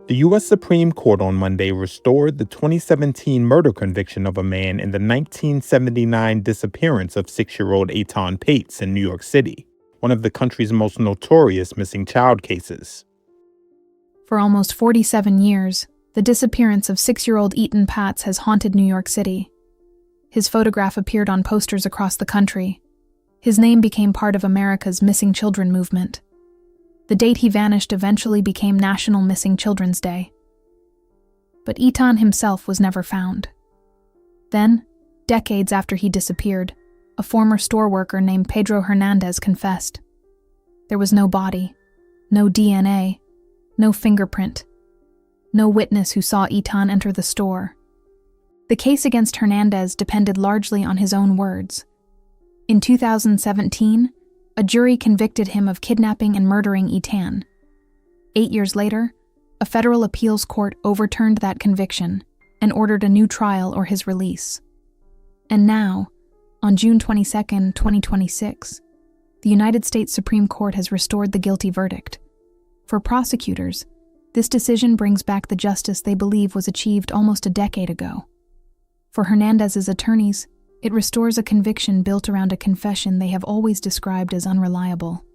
The U.S. Supreme Court on Monday restored the 2017 murder conviction of a man in the 1979 disappearance of 6-year-old Etan Patz in New York City, one of the country's most notorious missing child cases. For almost 47 years, the disappearance of 6-year-old Etan Patz has haunted New York City. His photograph appeared on posters across the country. His name became part of America's missing children movement. The date he vanished eventually became National Missing Children's Day. But Etan himself was never found. Then, decades after he disappeared, a former store worker named Pedro Hernandez confessed. There was no body, no DNA, no fingerprint, no witness who saw Etan enter the store. The case against Hernandez depended largely on his own words. In 2017, a jury convicted him of kidnapping and murdering Etan. 8 years later, a federal appeals court overturned that conviction and ordered a new trial or his release. And now, on June 22, 2026, the United States Supreme Court has restored the guilty verdict. For prosecutors, this decision brings back the justice they believe was achieved almost a decade ago. For Hernandez's attorneys, it restores a conviction built around a confession they have always described as unreliable.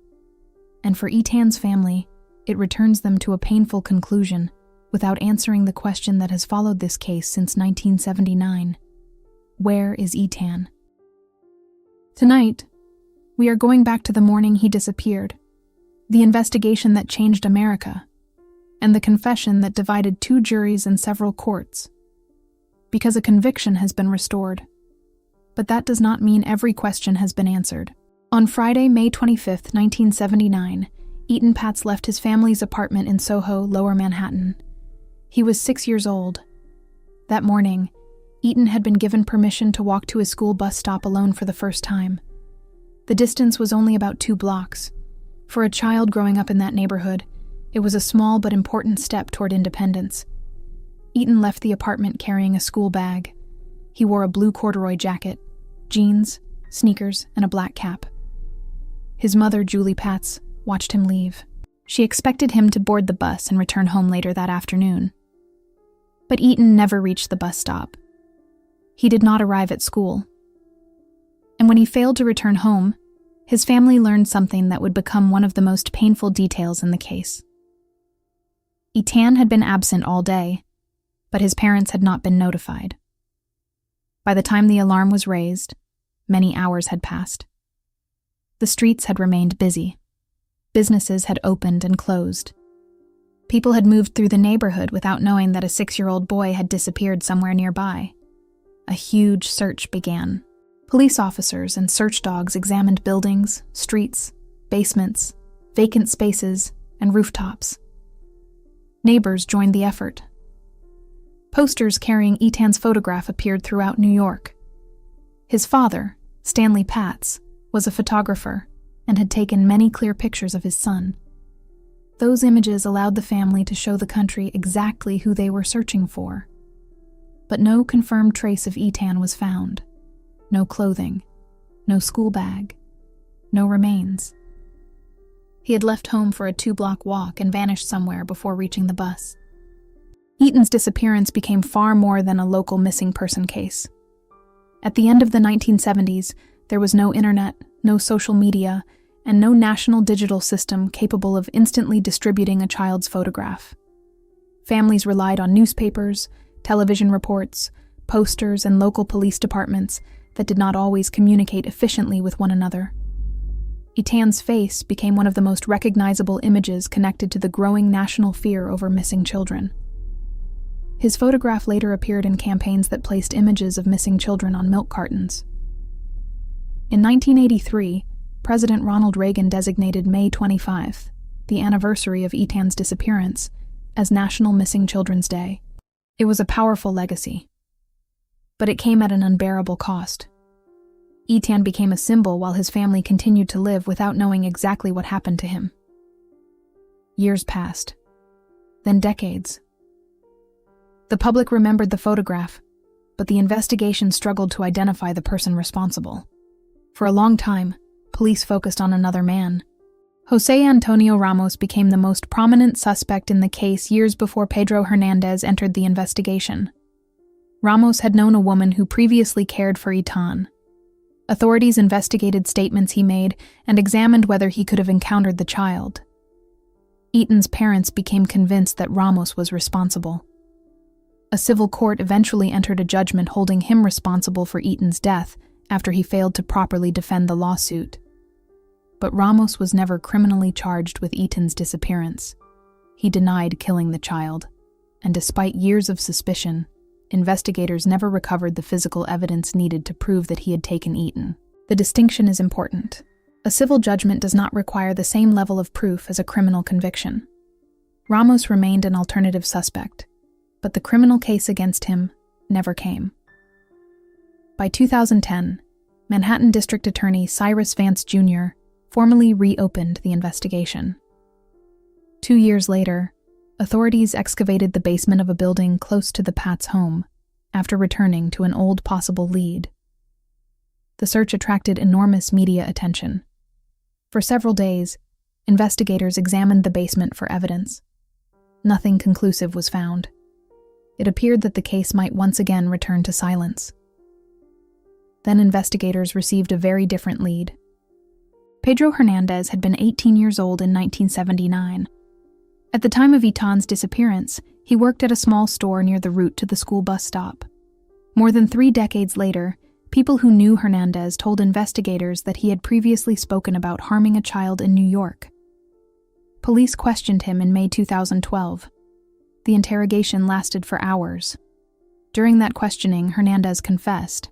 And for Etan's family, it returns them to a painful conclusion without answering the question that has followed this case since 1979. Where is Etan? Tonight, we are going back to the morning he disappeared, the investigation that changed America, and the confession that divided 2 juries and several courts. Because a conviction has been restored. But that does not mean every question has been answered. On Friday, May 25, 1979, Etan Patz left his family's apartment in Soho, Lower Manhattan. He was 6 years old. That morning, Etan had been given permission to walk to his school bus stop alone for the first time. The distance was only about 2 blocks. For a child growing up in that neighborhood, it was a small but important step toward independence. Etan left the apartment carrying a school bag. He wore a blue corduroy jacket, jeans, sneakers, and a black cap. His mother, Julie Patz, watched him leave. She expected him to board the bus and return home later that afternoon. But Etan never reached the bus stop. He did not arrive at school. And when he failed to return home, his family learned something that would become one of the most painful details in the case. Etan had been absent all day, but his parents had not been notified. By the time the alarm was raised, many hours had passed. The streets had remained busy. Businesses had opened and closed. People had moved through the neighborhood without knowing that a 6-year-old boy had disappeared somewhere nearby. A huge search began. Police officers and search dogs examined buildings, streets, basements, vacant spaces, and rooftops. Neighbors joined the effort. Posters carrying Etan's photograph appeared throughout New York. His father, Stanley Patz, was a photographer and had taken many clear pictures of his son. Those images allowed the family to show the country exactly who they were searching for. But no confirmed trace of Etan was found. No clothing, no school bag, no remains. He had left home for a 2-block walk and vanished somewhere before reaching the bus. Etan's disappearance became far more than a local missing person case. At the end of the 1970s, there was no internet, no social media, and no national digital system capable of instantly distributing a child's photograph. Families relied on newspapers, television reports, posters, and local police departments that did not always communicate efficiently with one another. Etan's face became one of the most recognizable images connected to the growing national fear over missing children. His photograph later appeared in campaigns that placed images of missing children on milk cartons. In 1983, President Ronald Reagan designated May 25th, the anniversary of Etan's disappearance, as National Missing Children's Day. It was a powerful legacy, but it came at an unbearable cost. Etan became a symbol while his family continued to live without knowing exactly what happened to him. Years passed, then decades. The public remembered the photograph, but the investigation struggled to identify the person responsible. For a long time, police focused on another man, José Antonio Ramos became the most prominent suspect in the case years before Pedro Hernandez entered the investigation. Ramos had known a woman who previously cared for Etan. Authorities investigated statements he made and examined whether he could have encountered the child. Etan's parents became convinced that Ramos was responsible. A civil court eventually entered a judgment holding him responsible for Etan's death after he failed to properly defend the lawsuit. But Ramos was never criminally charged with Etan's disappearance. He denied killing the child, and despite years of suspicion, investigators never recovered the physical evidence needed to prove that he had taken Etan. The distinction is important. A civil judgment does not require the same level of proof as a criminal conviction. Ramos remained an alternative suspect, but the criminal case against him never came. By 2010, Manhattan District Attorney Cyrus Vance Jr. formally reopened the investigation. 2 years later, authorities excavated the basement of a building close to the Patz home after returning to an old possible lead. The search attracted enormous media attention. For several days, investigators examined the basement for evidence. Nothing conclusive was found. It appeared that the case might once again return to silence. Then investigators received a very different lead. Pedro Hernandez had been 18 years old in 1979. At the time of Etan's disappearance, he worked at a small store near the route to the school bus stop. More than 3 decades later, people who knew Hernandez told investigators that he had previously spoken about harming a child in New York. Police questioned him in May 2012. The interrogation lasted for hours. During that questioning, Hernandez confessed.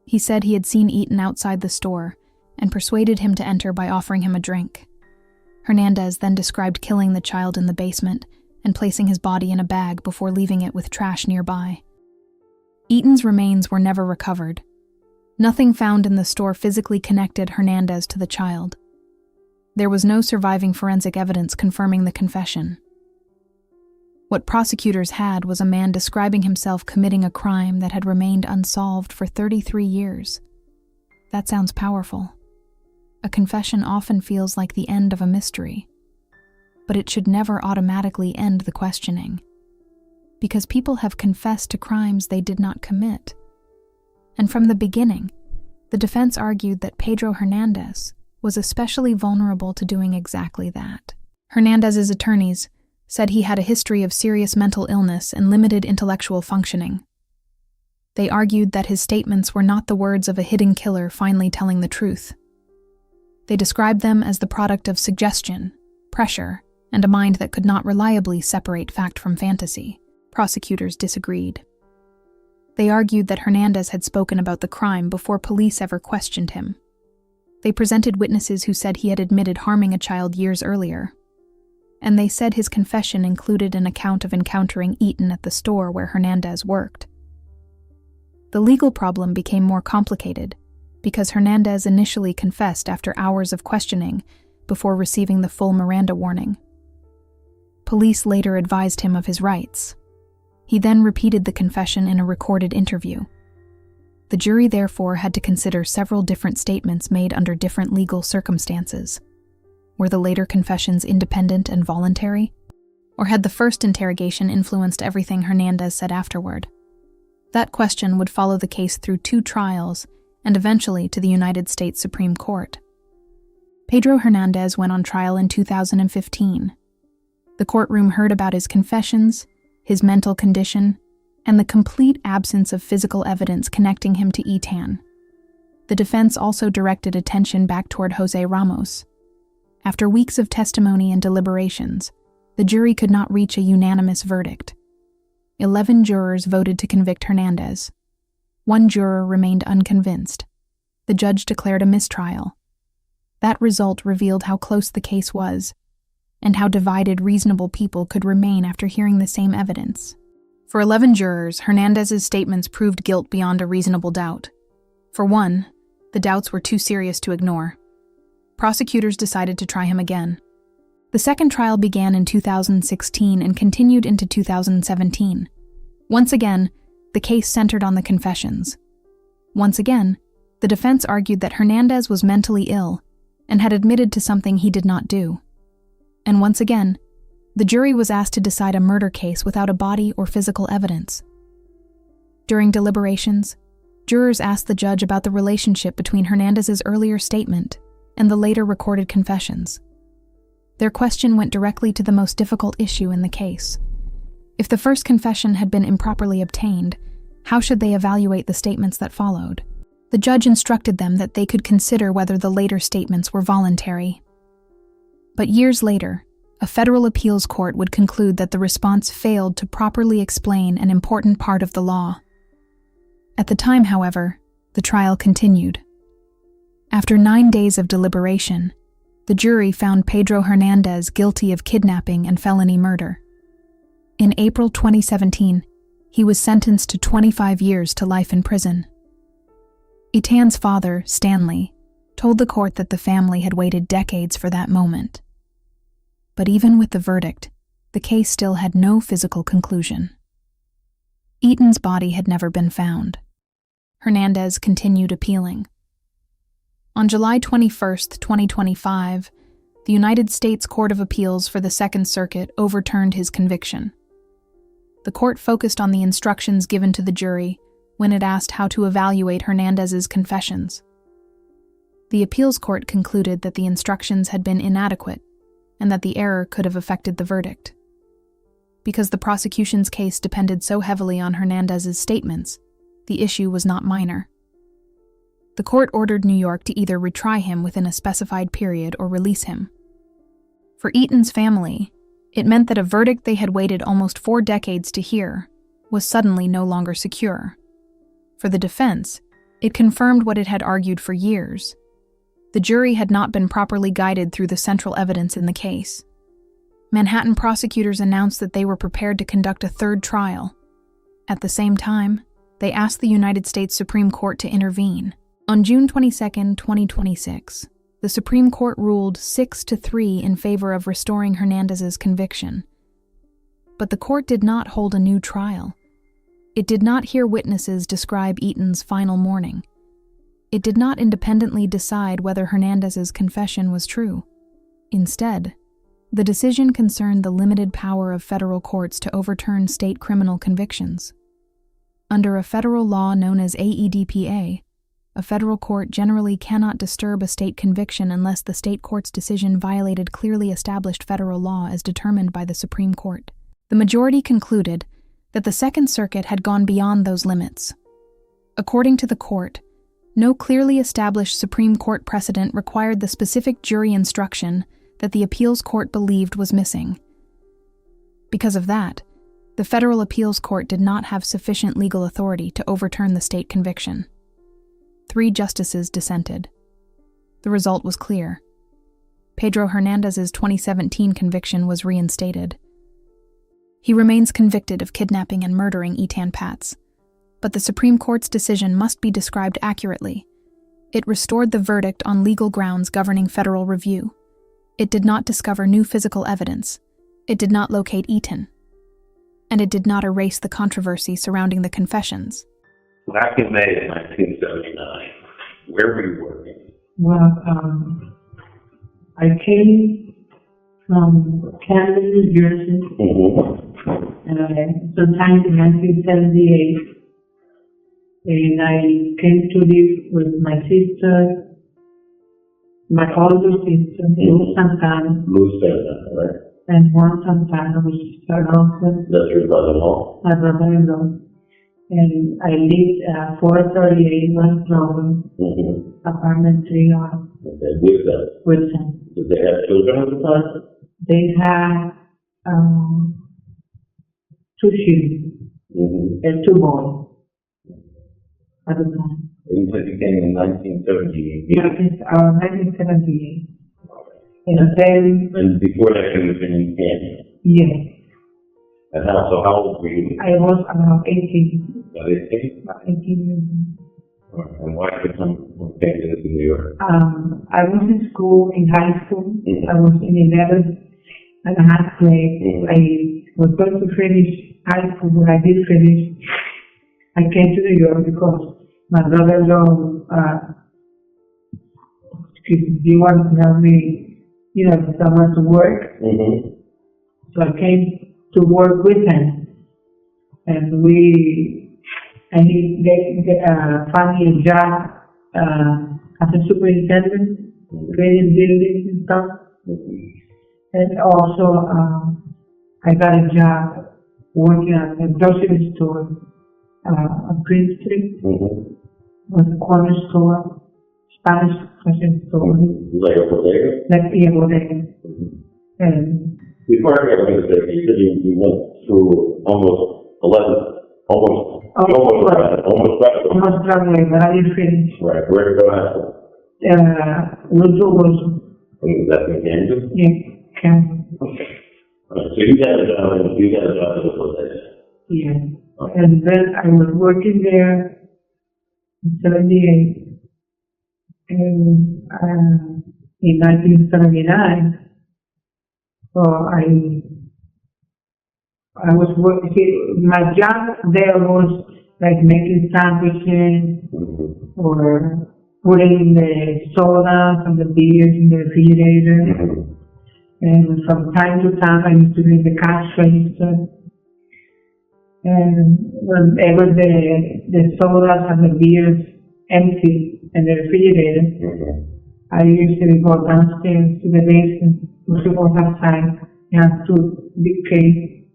He said he had seen Etan outside the store and persuaded him to enter by offering him a drink. Hernandez then described killing the child in the basement and placing his body in a bag before leaving it with trash nearby. Etan's remains were never recovered. Nothing found in the store physically connected Hernandez to the child. There was no surviving forensic evidence confirming the confession. What prosecutors had was a man describing himself committing a crime that had remained unsolved for 33 years. That sounds powerful. A confession often feels like the end of a mystery. But it should never automatically end the questioning. Because people have confessed to crimes they did not commit. And from the beginning, the defense argued that Pedro Hernandez was especially vulnerable to doing exactly that. Hernandez's attorneys said he had a history of serious mental illness and limited intellectual functioning. They argued that his statements were not the words of a hidden killer finally telling the truth. They described them as the product of suggestion, pressure, and a mind that could not reliably separate fact from fantasy. Prosecutors disagreed. They argued that Hernandez had spoken about the crime before police ever questioned him. They presented witnesses who said he had admitted harming a child years earlier. And they said his confession included an account of encountering Etan at the store where Hernandez worked. The legal problem became more complicated because Hernandez initially confessed after hours of questioning before receiving the full Miranda warning. Police later advised him of his rights. He then repeated the confession in a recorded interview. The jury therefore had to consider several different statements made under different legal circumstances. Were the later confessions independent and voluntary? Or had the first interrogation influenced everything Hernandez said afterward? That question would follow the case through 2 trials and eventually to the United States Supreme Court. Pedro Hernandez went on trial in 2015. The courtroom heard about his confessions, his mental condition, and the complete absence of physical evidence connecting him to Etan. The defense also directed attention back toward José Ramos. After weeks of testimony and deliberations, the jury could not reach a unanimous verdict. 11 jurors voted to convict Hernandez. 1 juror remained unconvinced. The judge declared a mistrial. That result revealed how close the case was, and how divided reasonable people could remain after hearing the same evidence. For 11 jurors, Hernandez's statements proved guilt beyond a reasonable doubt. For one, the doubts were too serious to ignore. Prosecutors decided to try him again. The second trial began in 2016 and continued into 2017. Once again, the case centered on the confessions. Once again, the defense argued that Hernandez was mentally ill and had admitted to something he did not do. And once again, the jury was asked to decide a murder case without a body or physical evidence. During deliberations, jurors asked the judge about the relationship between Hernandez's earlier statement and the later recorded confessions. Their question went directly to the most difficult issue in the case. If the first confession had been improperly obtained, how should they evaluate the statements that followed? The judge instructed them that they could consider whether the later statements were voluntary. But years later, a federal appeals court would conclude that the response failed to properly explain an important part of the law. At the time, however, the trial continued. After 9 days of deliberation, the jury found Pedro Hernandez guilty of kidnapping and felony murder. In April 2017, he was sentenced to 25 years to life in prison. Etan's father, Stanley, told the court that the family had waited decades for that moment. But even with the verdict, the case still had no physical conclusion. Etan's body had never been found. Hernandez continued appealing. On July 21, 2025, the United States Court of Appeals for the Second Circuit overturned his conviction. The court focused on the instructions given to the jury when it asked how to evaluate Hernandez's confessions. The appeals court concluded that the instructions had been inadequate and that the error could have affected the verdict. Because the prosecution's case depended so heavily on Hernandez's statements, the issue was not minor. The court ordered New York to either retry him within a specified period or release him. For Etan's family, it meant that a verdict they had waited almost 4 decades to hear was suddenly no longer secure. For the defense, it confirmed what it had argued for years. The jury had not been properly guided through the central evidence in the case. Manhattan prosecutors announced that they were prepared to conduct a third trial. At the same time, they asked the United States Supreme Court to intervene. On June 22, 2026, the Supreme Court ruled 6-3 in favor of restoring Hernandez's conviction. But the court did not hold a new trial. It did not hear witnesses describe Etan's final morning. It did not independently decide whether Hernandez's confession was true. Instead, the decision concerned the limited power of federal courts to overturn state criminal convictions. Under a federal law known as AEDPA, a federal court generally cannot disturb a state conviction unless the state court's decision violated clearly established federal law as determined by the Supreme Court. The majority concluded that the Second Circuit had gone beyond those limits. According to the court, no clearly established Supreme Court precedent required the specific jury instruction that the appeals court believed was missing. Because of that, the federal appeals court did not have sufficient legal authority to overturn the state conviction. 3 justices dissented. The result was clear. Pedro Hernandez's 2017 conviction was reinstated. He remains convicted of kidnapping and murdering Etan Patz, but the Supreme Court's decision must be described accurately. It restored the verdict on legal grounds governing federal review. It did not discover new physical evidence. It did not locate Etan. And it did not erase the controversy surrounding the confessions. Back in May of 1979, where were you working? Well, I came from Camden, New Jersey, sometime in 1978, and I came to live with my sister, my older sister, Luz Santana, Right? and Juan Santana, which is her husband, That's your brother-in-law? my brother-in-law. And I lived at 438 West Clover, apartment 3R, Okay, with them. with them. Did they have children at the time? They had 2 children and 2 boys at the time. You said you came in 1978. Yeah, it's 1978. And then, And before that, you lived in Canada. yes, And how old were you? I was about 18. About 18? About 18 years old. And why did you come from Canada to New York? I was in school, in high school. I was in 11th and a half grade. I was going to finish high school, but I did finish. I came to New York because my brother-in-law he wanted to help me, someone to work. So I came to work with him, and he found me a job as a superintendent, creating buildings and stuff. And also, I got a job working at a grocery store, on Green Street, was a corner store, Spanish grocery store. Like a bodega? Like a bodega. And Before I got into there, you said you went through almost graduated, but I didn't finish. Right, where did you go after? Wilson. That's in Kansas? Yeah, Kansas. Okay. Alright, so you got a job as a bodega? Yeah. And then I was working there in 78. And in 1979, so I was working, my job there was like making sandwiches or putting the sodas and the beers in the refrigerator. And from time to time I used to be in the cash register. And whenever the sodas and the beers empty in the refrigerator, I usually go downstairs to the basement, which was outside, and have two big crates.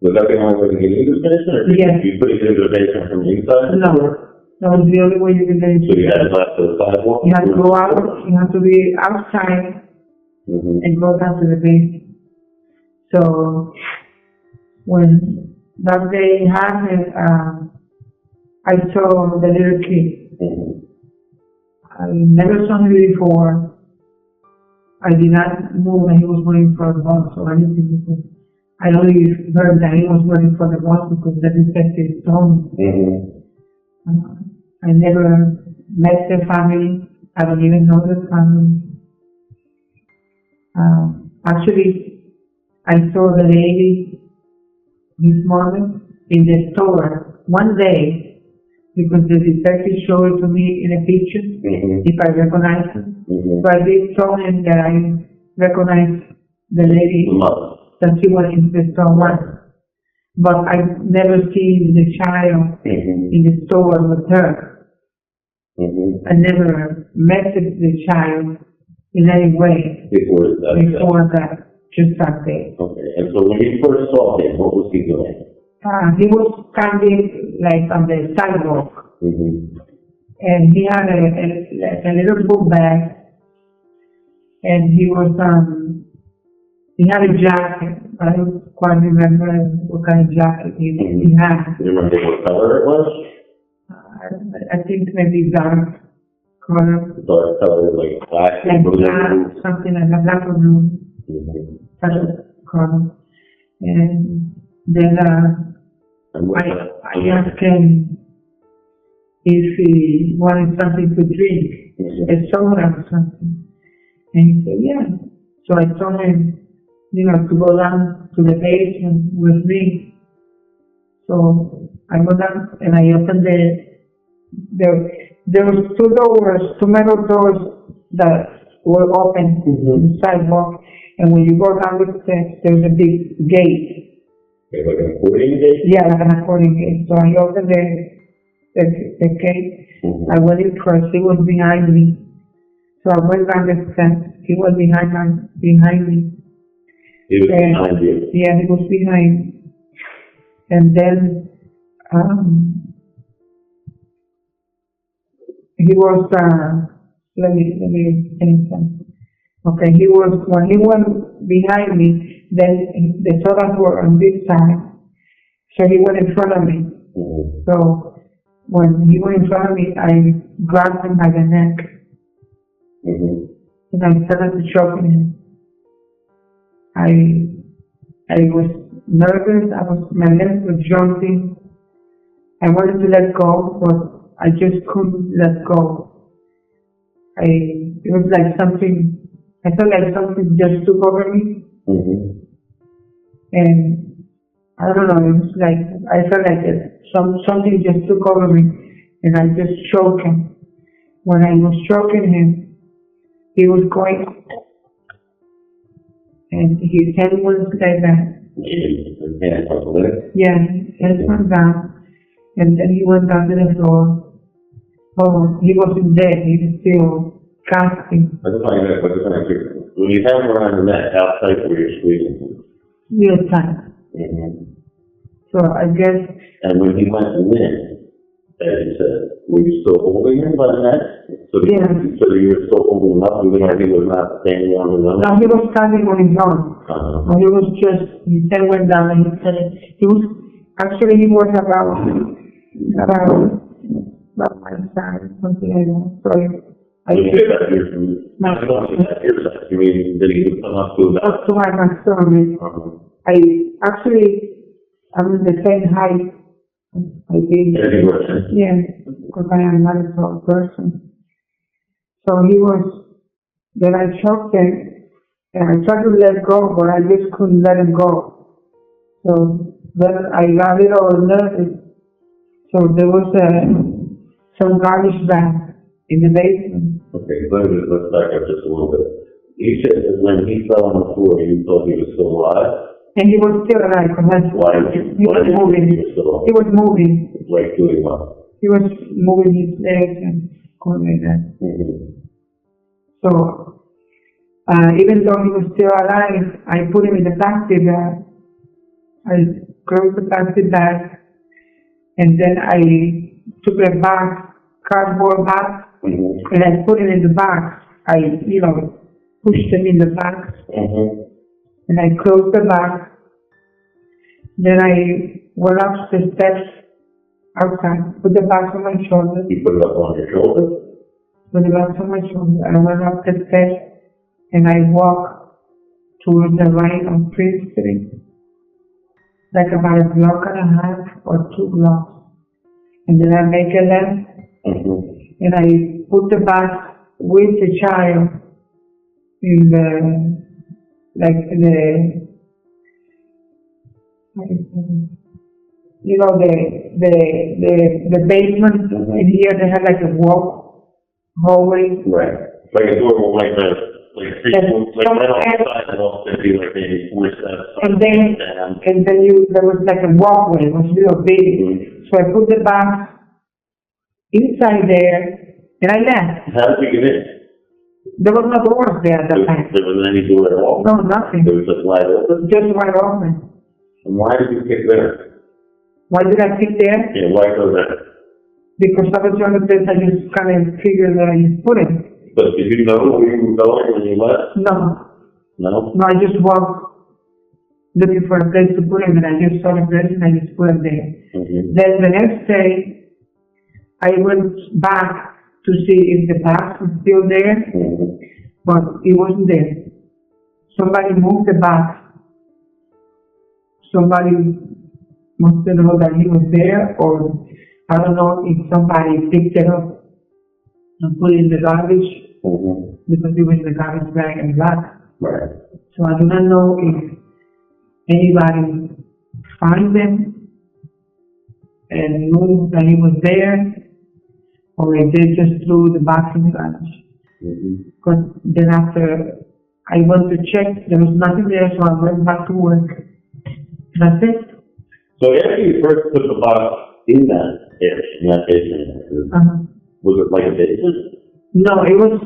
Was that the only way to get into the basement, or Yes. you put it into the basement from the inside? No, that was the only way you could get into So you it. had to left to the sidewalk? You have to go out, you have to be outside and go down to the basement. So when that day happened, I saw the little kid. I never saw him before. I did not know that he was waiting for the bus or anything, because I only heard that he was waiting for the bus because the detective told me. I never met the family. I don't even know the family. Actually, I saw the lady, his mother, in the store one day, because the detective showed it to me in a picture, if I recognize him. So I did tell him that I recognized the lady that she was in the store once. But I've never seen the child in the store with her. I never met the child in any way before that, just that day. Okay, and so when you first saw him, what was he doing? He was standing like on the sidewalk, and he had a little book bag, and he had a jacket. I don't quite remember what kind of jacket he had. Do you remember what color it was? I think maybe dark color. Dark color, like black Like and blue. black, something like that, black or blue, such color. And then I asked him if he wanted something to drink, a soda or something. And he said, yeah. So I told him, to go down to the basement with me. So I went down and I opened there was two metal doors that were open on the sidewalk. And when you go down the steps, there's a big gate. Okay, like an accordion gate? Yeah, like an accordion gate. So I opened the gate. I went in first. He was behind me. So I went down the steps. He was behind me. He was behind you? Yeah, he was behind. And then he was, let me think something. Okay, when he went behind me, then the sodas were on this side. So he went in front of me. So when he went in front of me, I grabbed him by the neck. And I started to choke him. I was nervous. My legs were jumping. I wanted to let go, but I just couldn't let go. It was like something. I felt like something just took over me. And I don't know. It was like I felt like something just took over me, and I just choked him. When I was choking him, he was going, and his head was like that. His hands up the lip. Yeah, head went down, and then he went down to the floor. Oh, he wasn't dead, he was still gasping. I just want to hear, when you have him around the neck, how tight were you squeezing? Real tight. Mm-hmm. So I guess, And when he went limp, as you said, were you still holding him by the neck? So Yeah. So you were still holding him up, even though he was not standing on his own? no, he was standing on his own. Uh-huh. He was just, his head went down and he was, actually he was about my size, something like that. So I You think, said that you mean, that he could come up to up about. to my stomach. Uh-huh. I'm the same height. I think, Everywhere. yeah, because I am not a tall person. So he was, then I choked him, and I tried to let go, but I just couldn't let him go. So then I got a little nervous. So there was some garbage bag in the basement. Okay, let's back up just a little bit. You said that when he fell on the floor, you thought he was still alive? And he was still alive, because Why? he was moving. He was still alive? He was moving. Like doing what? He was moving his legs and going like that. Mm-hmm. So, even though he was still alive, I put him in the plastic bag. I closed the plastic bag, and then I took a bag, cardboard bag, Mm-hmm. and I put it in the bag. I, pushed him in the bag, Mm-hmm. and I closed the bag. Then I went up the steps outside, put the bag on my shoulder, You put it up on your shoulder? put the bag on my shoulder. I went up the steps, and I walked towards the right on Prince Street, like about a block and a half or 2 blocks. And then I make a left, Mm-hmm. and I put the bag with the child in the, like the basement. Mhm. In here they had like a hallway. Right. Like a door, like the, like three, Yes. like right on the sidewalk, that'd be like maybe 4 steps. And then, down. there was like a walkway, it was real big. Mhm. So I put the bag inside there, and I left. How did you get in? There was no doors there at that time. There wasn't any door at all? No, nothing. It was just wide It open? was just wide open. And why did you pick there? Why did I sit there? Yeah, why go there? Because that was the only place I just kind of figured that I just put it. But did you know where you were going when you left? No, No? I just walked looking for a place to put him, and I just saw the place and I just put him there. Mm-hmm. Then the next day, I went back to see if the box was still there, Mm-hmm. but it wasn't there. Somebody moved the box. Somebody must have known that he was there, or I don't know if somebody picked it up and put it in the garbage, Mm-hmm. because it was in the garbage bag and black. Right. So I do not know if anybody found them and knew that he was there, or if they just threw the box in the garbage. Mm-hmm. Because then after I went to check, there was nothing there, so I went back to work. That's it. So after you first put the box in that area, in that basement, Uh-huh. was it like a basement? No, it was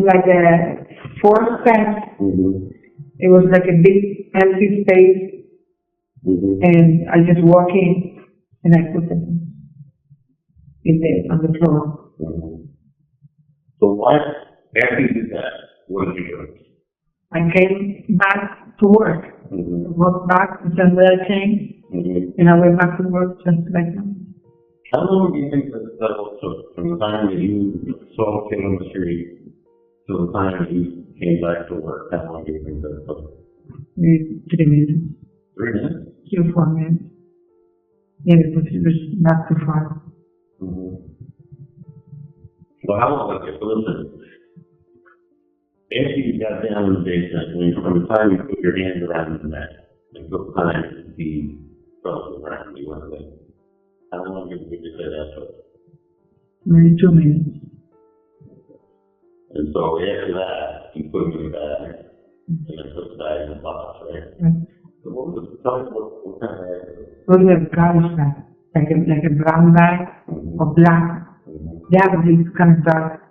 like a 4 steps. Mm-hmm. It was like a big empty space, Mm-hmm. and I just walk in and I put them in there on the floor. Mm-hmm. So why, after you did that, what did you do? I came back to work. Mm-hmm. Walked back the same way I came, Mm-hmm. and I went back to work just like that. How long do you think that took from the time that you saw him on the street to the time that you came back to work? How long do you think that took? Maybe 3 minutes, 3 minutes? 3 or 4 minutes. Yeah, because it was not too far. Mm-hmm. Well, how long, okay, so listen, after you got down in the basement, when from the time you put your hand around the neck, until the time he fell to the ground, you went away, how long would you say that took? Maybe 2 minutes. And so after that, he put him in the bag, and then put the bag in the box, right? So tell me what kind of bag is it? Those are garbage bags, like a brown bag or black. They have these kind of dark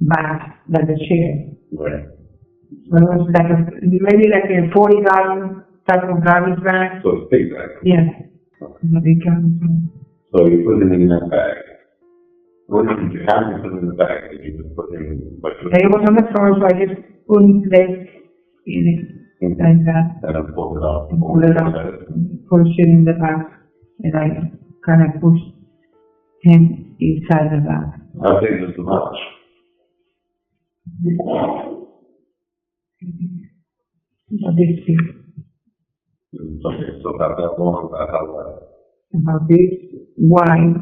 bags like a chair. Right. So it was like maybe like a 40 gallon type of garbage bag. So it's big bag. Yeah. Big garbage bag. So you put it in that bag. What did you have to put in the bag? Did you just put it in like It was on the floor, so I just put it in it like that. and then pull it out? Pull it out, push it in the bag, and I kind of pushed him inside the bag. How big is the box? About this big, Okay, so about that long, about how wide? about this wide,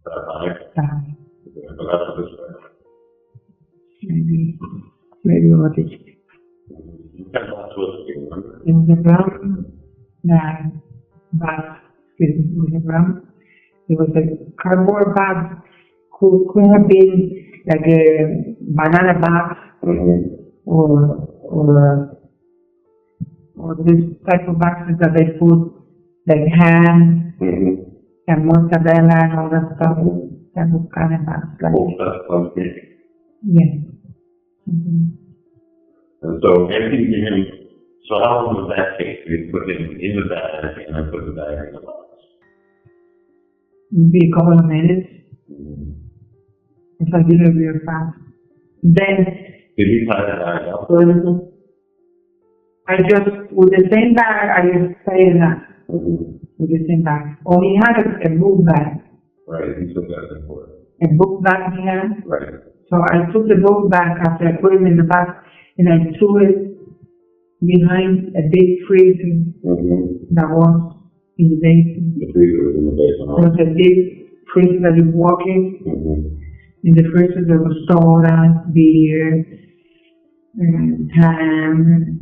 That high? size, Okay, but that's this way. maybe about this. You can't not twist it, remember? It was a brown bag, it was a brown, it was a cardboard bag, could have been like a banana bag, or this type of boxes that they put like ham and mozzarella and all that stuff. That was kind of bags, like, Full stuff, okay. yeah. And so after you give him, so how long was that take? You put him in the bag and then put the bag in the box? Maybe a couple of minutes. If I did it real fast. Then Did you tie that bag up? I just, with the same bag, I just say that. With the same bag. Oh, he had a book bag. Right, he took that in for it. A book bag he had. Right. So I took the book bag after I put it in the bag and I threw it behind a big freezer that was in the basement. The freezer was in the There basement. was a big freezer that you walk in. In the freezer there was soda, beer, and ham,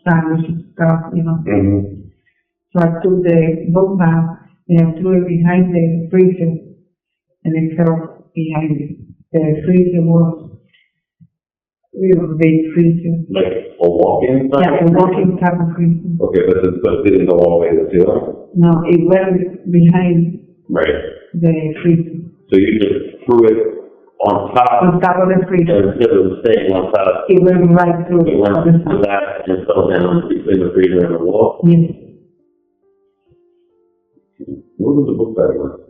sandwiches, stuff, you know. So I took the book bag and I threw it behind the freezer and it fell behind it. The freezer was a big freezer. Like a walk-in? Yeah, a walking type of freezer. Okay, but it didn't go all the way to the ceiling? No, it went behind Right. the freezer. So you just threw it on top, On top of the freezer. and instead of staying on top, It went right through it the went other to side. that and fell down between the freezer and the wall? Yes. What was the book bag like?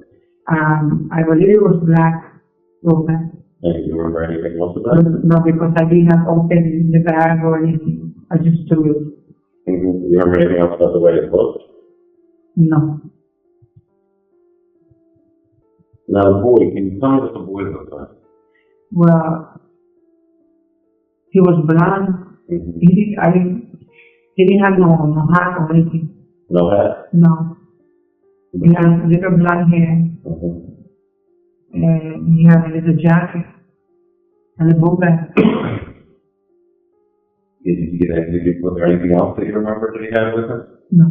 I believe it was black book bag. And do you remember anything else about it? No, because I did not open the bag or anything. I just threw it. Do you remember anything else about the way it looked? No. Now the boy, can you tell me what the boy looked like? Well, he was blonde. He didn't have no hat or anything. No hat? No. He had little blonde hair. And he had a little jacket and a book bag. Was there anything else that you remember that he had with him? No.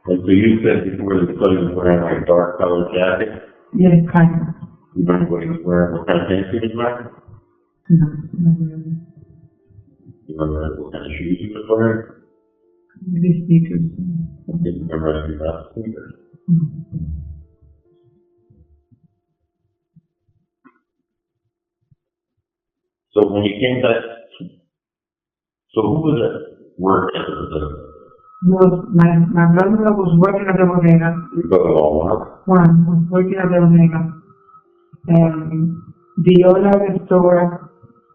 And so you said before that he was wearing like a dark colored jacket? Yeah, kind of. You remember what he was wearing, what kind of pants he was wearing? No, not really. You remember what kind of shoes he was wearing? Maybe sneakers. Do you remember anything about the sneakers? So when you came back, so who was at work at the Was my brother was working at the bodega. you got it all up? One was working at the bodega. And the owner of the store,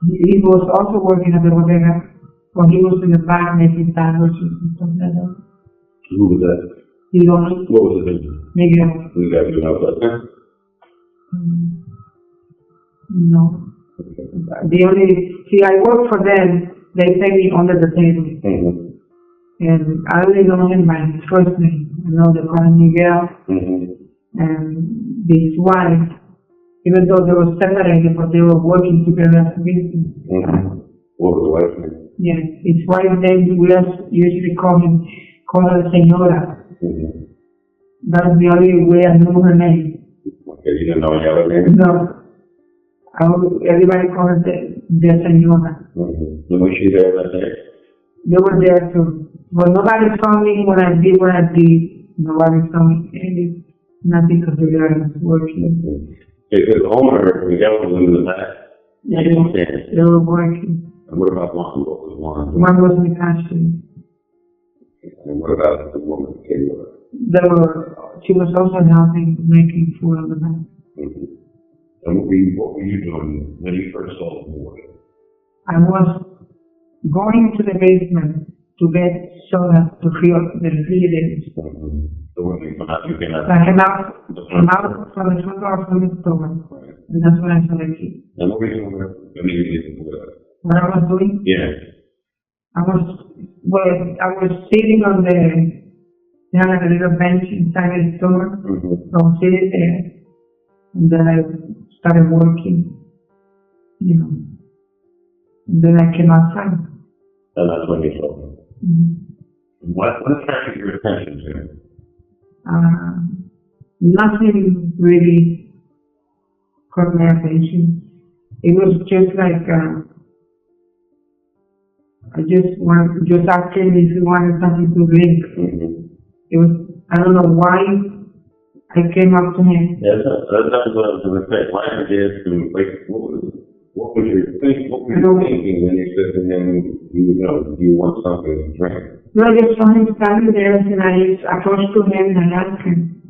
he was also working at the bodega. But he was in the back making sandwiches and stuff like that. Who was that? The owner, What was his name? Miguel. We got you know that name? No. The only, see, I work for them, they pay me under the table. And I only know him by his first name. I know they call him Miguel. And his wife, even though they were separated, but they were working together as a business. What was the wife's name? Yes, his wife's name, we usually call her Senora. That's the only way I know her name. Because you didn't know any other name? No. Everybody called her the señora. Mm-hmm. And was she there that day? They were there too. But nobody saw me when I did what I did. Nobody saw me. And not because the girl was working. Mm-hmm. Because the owner, the gal was in the back. Yeah, they were working. And what about one? What was one? One was in the costume. And what about the woman who came over? She was also helping making food on the back. Mm-hmm. And what were you doing when you first saw the board? I was going to the basement to get soda to fill the refrigerators. Mm-hmm. So when you come out, you came out. I came out from the front door from the store, Right. and that's when I saw the key. And what were you doing immediately with it? What I was doing, Yeah. I was sitting on they had a little bench inside the store, Mm-hmm. so I was sitting there, and then I started working, and then I came outside. And that's when you saw them. Mm-hmm. What attracted your attention to him? Nothing really caught my attention. It was just like, I just asked him if he wanted something to drink. Mm-hmm. It was, I don't know why I came up to him. Yeah, that's what I was going to say. Why did you ask him, like, what were you thinking when you said to him, do you want something to drink? No, I just saw him standing there, and I just approached to him and I asked him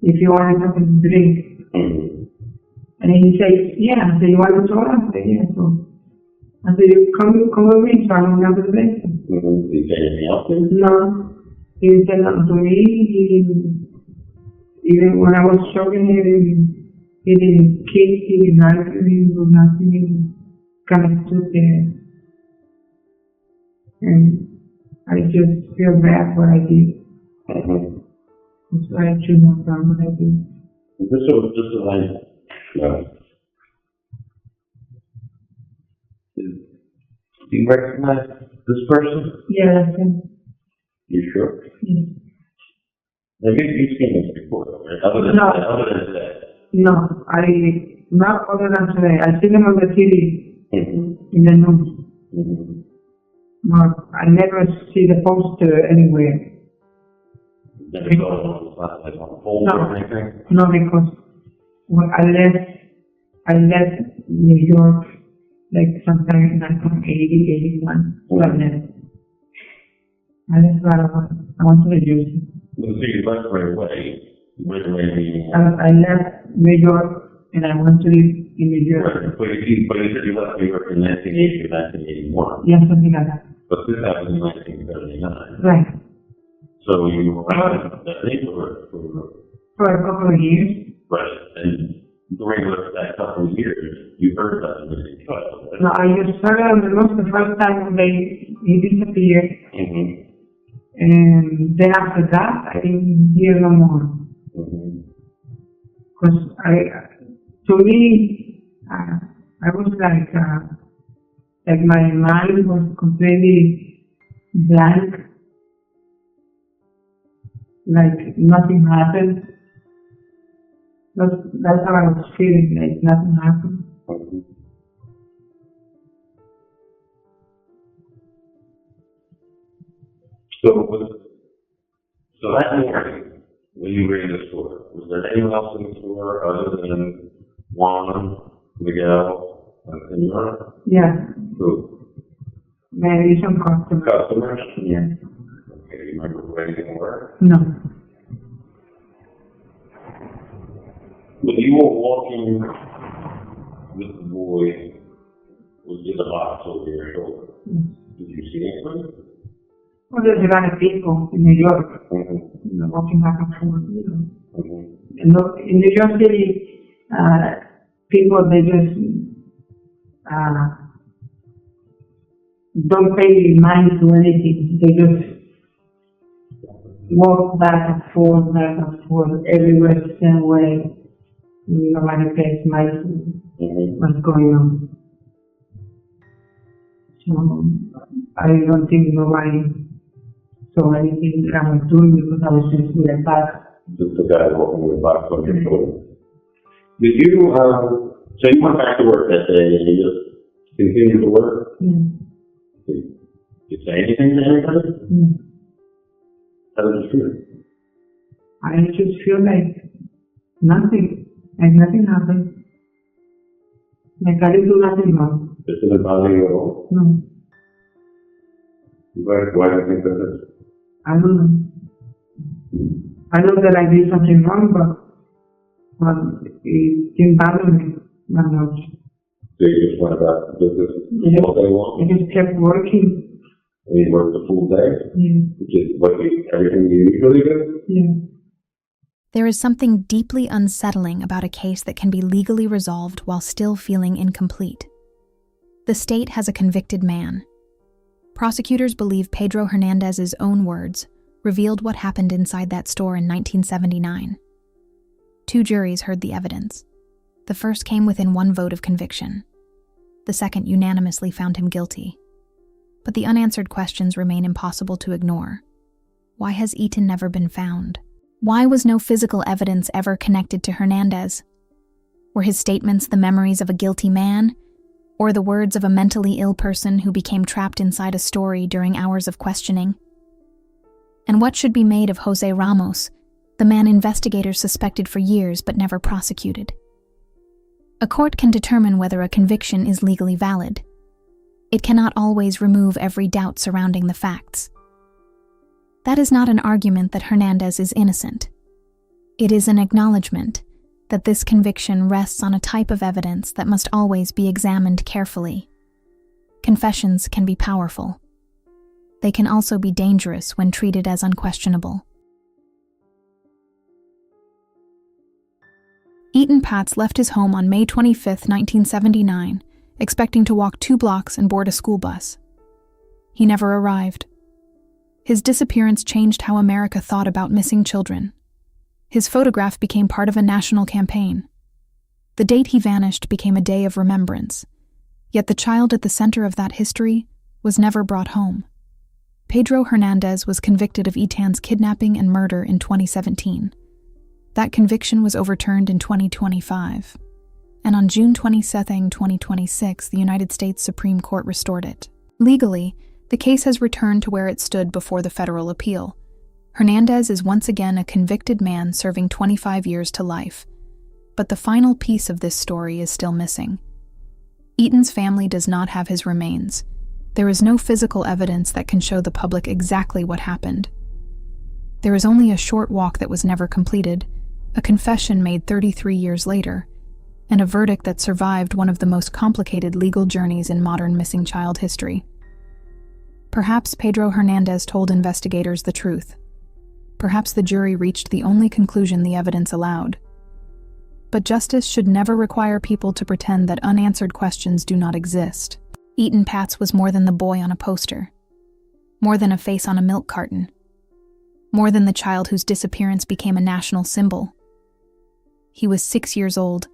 if he wanted something to drink. Mm-hmm. And he said, yeah. I said, you want a soda? I said, yeah. So I said, you come with me, so I don't have to drink. Mm-hmm. Did he say anything else? No. He said nothing to me. Even when I was showing him, he didn't kiss, he didn't argue, he was nothing. He kind of stood there. And I just feel bad what I did. Mm-hmm. That's why I shouldn't have done what I did. This was like, do you recognize this person? Yeah, that's him. You sure? Yeah. Now, you've seen this before, right? Other than that. No, not other than today. I seen him on the TV, Mm-hmm. in the news. Mm-hmm. But I never see the poster anywhere. Never saw it on the spot, like on a pole or anything? No, because when I left New York, like sometime in 1980, 81, so I left right away. I went to New Jersey. So you left right away. Right away, meaning. I left New York and I went to live in New Jersey. Right, but you said you left New York in 1980 or 1981. Yeah, something like that. But this happened in 1979. Right. So you were around that neighborhood For a couple of years. right, and during that couple of years, you heard that when you child, right? No, I just heard on the news the first time when he disappeared. Mm-hmm. And then after that, I didn't hear no more. Because to me, I was like my mind was completely blank. Like nothing happened. That's how I was feeling, like nothing happened. Mm-hmm. So that morning, when you were in the store, was there anyone else in the store other than Juan, Miguel, and Senora? Yeah, Who? maybe some customers. Customers? Yeah. Okay, you remember who anything were? No. When you were walking with the boy, was in the box over your shoulder, did you see anything? Well, there's a lot of people in New York, Mm-hmm. walking back and forth, Mm-hmm. In New York City, people, they just, don't pay mind to anything. They just walk back and forth, everywhere the same way. Nobody pays mind to Mm-hmm. what's going on. So, I don't think nobody saw anything that I was doing because I was just with a bag the guy working with box on your shoulder. Did you, so you went back to work that day and you just continued to work? Did you say anything to anybody? How did you feel? I just feel like nothing happened. Like I didn't do nothing wrong. This didn't bother you at all? No, Why do you think that is? I don't know. I know that I did something wrong, but it didn't bother me that much. So you just went about business all day long? I just kept working. And you worked the full day? Yeah. Which is everything you usually do? Yeah. There is something deeply unsettling about a case that can be legally resolved while still feeling incomplete. The state has a convicted man. Prosecutors believe Pedro Hernandez's own words revealed what happened inside that store in 1979. 2 juries heard the evidence. The first came within 1 vote of conviction. The second unanimously found him guilty. But the unanswered questions remain impossible to ignore. Why has Etan never been found? Why was no physical evidence ever connected to Hernandez? Were his statements the memories of a guilty man, or the words of a mentally ill person who became trapped inside a story during hours of questioning? And what should be made of Jose Ramos, the man investigators suspected for years but never prosecuted? A court can determine whether a conviction is legally valid. It cannot always remove every doubt surrounding the facts. That is not an argument that Hernandez is innocent. It is an acknowledgement that this conviction rests on a type of evidence that must always be examined carefully. Confessions can be powerful. They can also be dangerous when treated as unquestionable. Etan Patz left his home on May 25, 1979, expecting to walk 2 blocks and board a school bus. He never arrived. His disappearance changed how America thought about missing children. His photograph became part of a national campaign. The date he vanished became a day of remembrance, yet the child at the center of that history was never brought home. Pedro Hernandez was convicted of Etan's kidnapping and murder in 2017. That conviction was overturned in 2025, and on June 22, 2026, the United States Supreme Court restored it. Legally, the case has returned to where it stood before the federal appeal. Hernandez is once again a convicted man serving 25 years to life. But the final piece of this story is still missing. Etan's family does not have his remains. There is no physical evidence that can show the public exactly what happened. There is only a short walk that was never completed, a confession made 33 years later, and a verdict that survived one of the most complicated legal journeys in modern missing child history. Perhaps Pedro Hernandez told investigators the truth. Perhaps the jury reached the only conclusion the evidence allowed. But justice should never require people to pretend that unanswered questions do not exist. Etan Patz was more than the boy on a poster, more than a face on a milk carton, more than the child whose disappearance became a national symbol. He was 6 years old.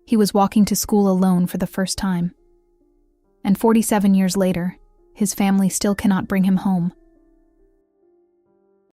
He was walking to school alone for the first time. And 47 years later, his family still cannot bring him home.